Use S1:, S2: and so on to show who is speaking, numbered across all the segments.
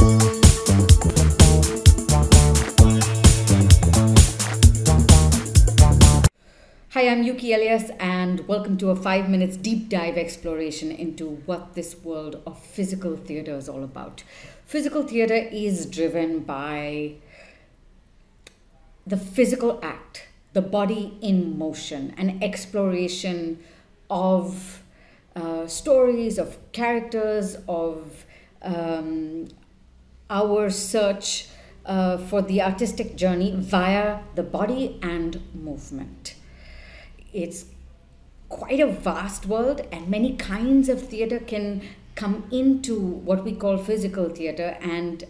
S1: Hi, I'm Yuki Ellias, and welcome to a 5 minutes deep dive exploration into what this world of physical theater is all about. Physical theater is driven by the physical act, the body in motion, an exploration of stories, of characters, of our search for the artistic journey via the body and movement. It's quite a vast world, and many kinds of theater can come into what we call physical theater, and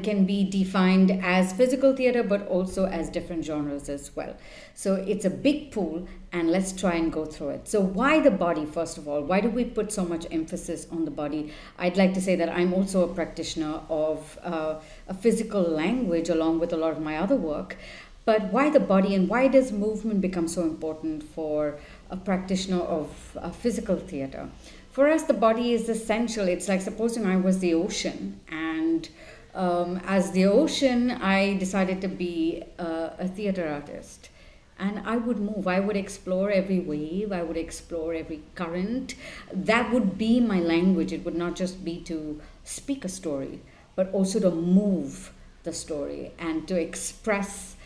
S1: can be defined as physical theater, but also as different genres as well. So it's a big pool, and let's try and go through it. So why the body, first of all? Why do we put so much emphasis on the body? I'd like to say that I'm also a practitioner of a physical language along with a lot of my other work. But why the body, and why does movement become so important for a practitioner of physical theater? For us, the body is essential. It's like supposing I was the ocean, and as the ocean, I decided to be a theater artist. And I would move, I would explore every wave, I would explore every current. That would be my language. It would not just be to speak a story, but also to move the story and to express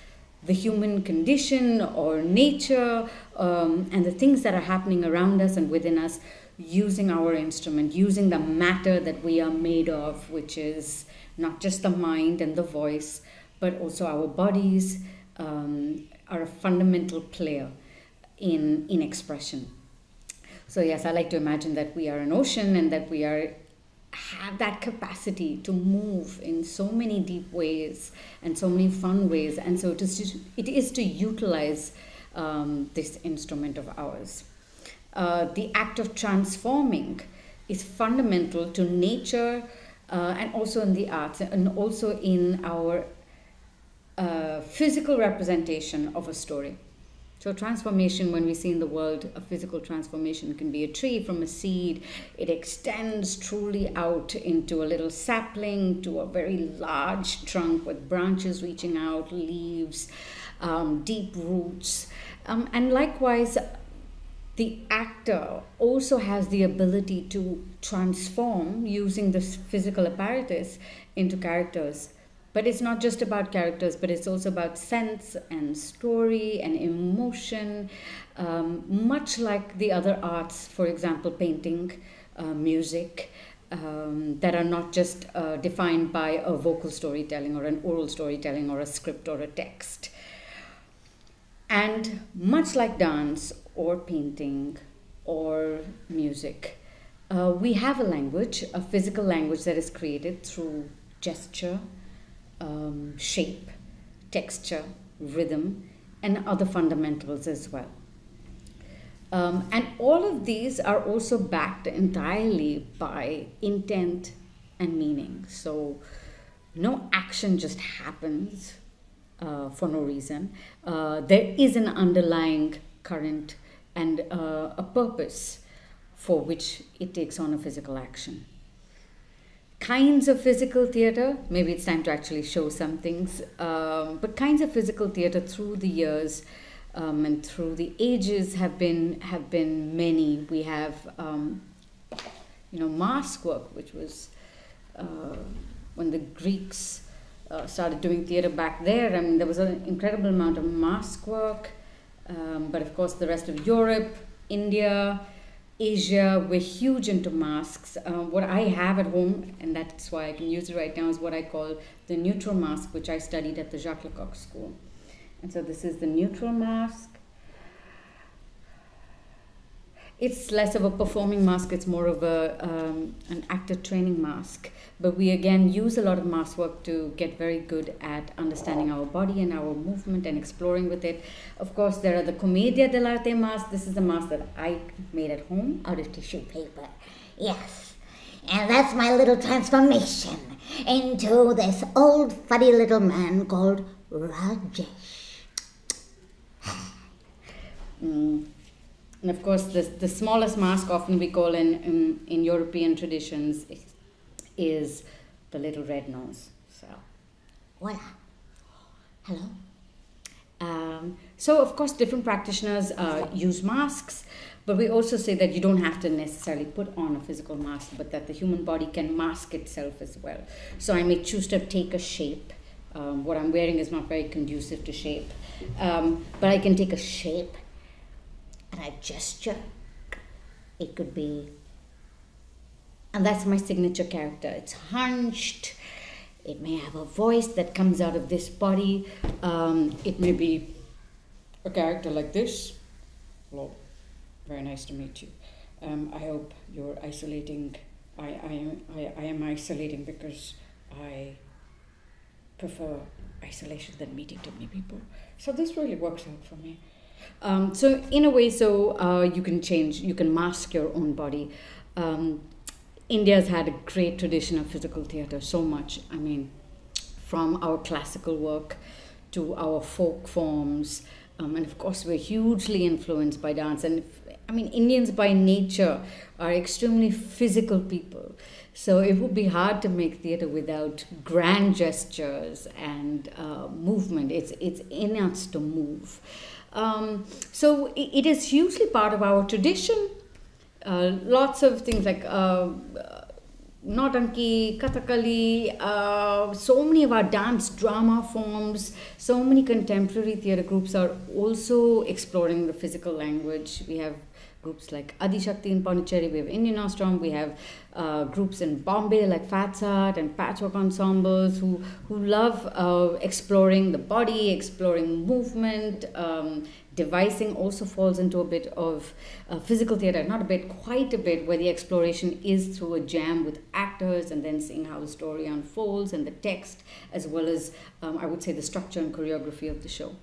S1: the human condition or nature, and the things that are happening around us and within us, using our instrument, using the matter that we are made of, which is not just the mind and the voice, but also our bodies are a fundamental player in expression. So yes, I like to imagine that we are an ocean, and that we have that capacity to move in so many deep ways and so many fun ways, and so it is to utilize this instrument of ours. The act of transforming is fundamental to nature, and also in the arts, and also in our physical representation of a story. So transformation, when we see in the world, a physical transformation can be a tree from a seed. It extends truly out into a little sapling, to a very large trunk with branches reaching out, leaves, deep roots. And likewise, the actor also has the ability to transform using this physical apparatus into characters. But it's not just about characters, but it's also about sense and story and emotion, much like the other arts, for example, painting, music, that are not just defined by a vocal storytelling or an oral storytelling or a script or a text. And much like dance or painting or music, we have a language, a physical language that is created through gesture, shape, texture, rhythm, and other fundamentals as well. And all of these are also backed entirely by intent and meaning. So no action just happens for no reason. There is an underlying current and a purpose for which it takes on a physical action. Kinds of physical theater, maybe it's time to actually show some things, but kinds of physical theater through the years and through the ages have been many. We have mask work, which was when the Greeks started doing theater back there. I mean, there was an incredible amount of mask work, but of course the rest of Europe, India, Asia, we're huge into masks. What I have at home, and that's why I can use it right now, is what I call the neutral mask, which I studied at the Jacques Lecoq school. And so this is the neutral mask. It's less of a performing mask, it's more of an actor training mask. But we again use a lot of mask work to get very good at understanding our body and our movement and exploring with it. Of course, there are the Commedia dell'arte masks. This is the mask that I made at home out of tissue paper.
S2: Yes, and that's my little transformation into this old funny little man called Rajesh.
S1: And of course, the smallest mask, often we call in European traditions, is the little red nose. So,
S2: Voila. Hello?
S1: So of course, different practitioners use masks, but we also say that you don't have to necessarily put on a physical mask, but that the human body can mask itself as well. So I may choose to take a shape. What I'm wearing is not very conducive to shape, but I can take a shape and I gesture. It could be, and that's my signature character. It's hunched. It may have a voice that comes out of this body. It may be a character like this. Hello, very nice to meet you. I hope you're isolating. I am isolating because I prefer isolation than meeting too many people. So this really works out for me. So in a way, you can change, you can mask your own body. India's had a great tradition of physical theatre, so much. I mean, from our classical work to our folk forms. And of course, we're hugely influenced by dance. And Indians by nature are extremely physical people. So it would be hard to make theatre without grand gestures and movement. It's in us to move. So it is hugely part of our tradition. Lots of things like Nautanki, Kathakali, so many of our dance drama forms, so many contemporary theatre groups are also exploring the physical language. We have groups like Adi Shakti in Pondicherry, we have Indian Ostrom, we have groups in Bombay like Fats Art and Patchwork Ensembles who love exploring the body, exploring movement. Devising also falls into a bit of physical theatre, not a bit, quite a bit, where the exploration is through a jam with actors and then seeing how the story unfolds and the text, as well as, I would say, the structure and choreography of the show.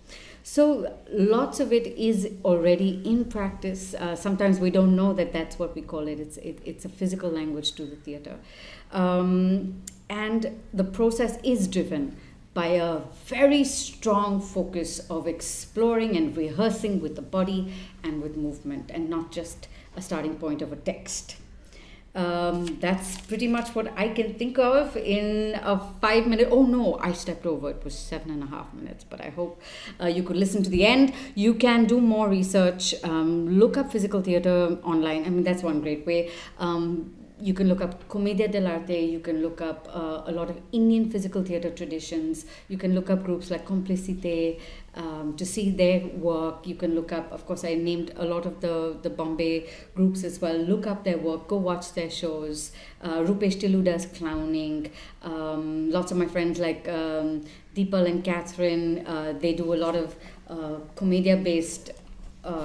S1: So lots of it is already in practice. Sometimes we don't know that that's what we call it. It's a physical language to the theatre. And the process is driven by a very strong focus of exploring and rehearsing with the body and with movement, and not just a starting point of a text. That's pretty much what I can think of in a 5 minute. Oh no, I stepped over. It was 7.5 minutes, but I hope you could listen to the end. You can do more research. Look up physical theatre online. That's one great way. You can look up Commedia dell'arte, you can look up a lot of Indian physical theatre traditions, you can look up groups like Complicité to see their work. You can look up, of course I named a lot of the Bombay groups as well. Look up their work, go watch their shows. Rupesh Tillu does clowning. Lots of my friends like Deepal and Catherine, they do a lot of Commedia based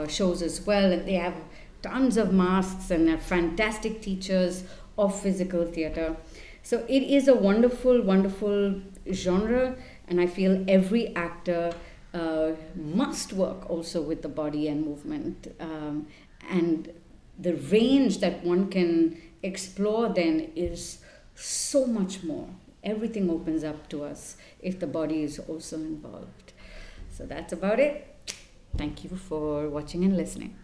S1: shows as well, and they have tons of masks and they're fantastic teachers of physical theatre. So it is a wonderful, wonderful genre, and I feel every actor must work also with the body and movement. And the range that one can explore then is so much more. Everything opens up to us if the body is also involved. So that's about it. Thank you for watching and listening.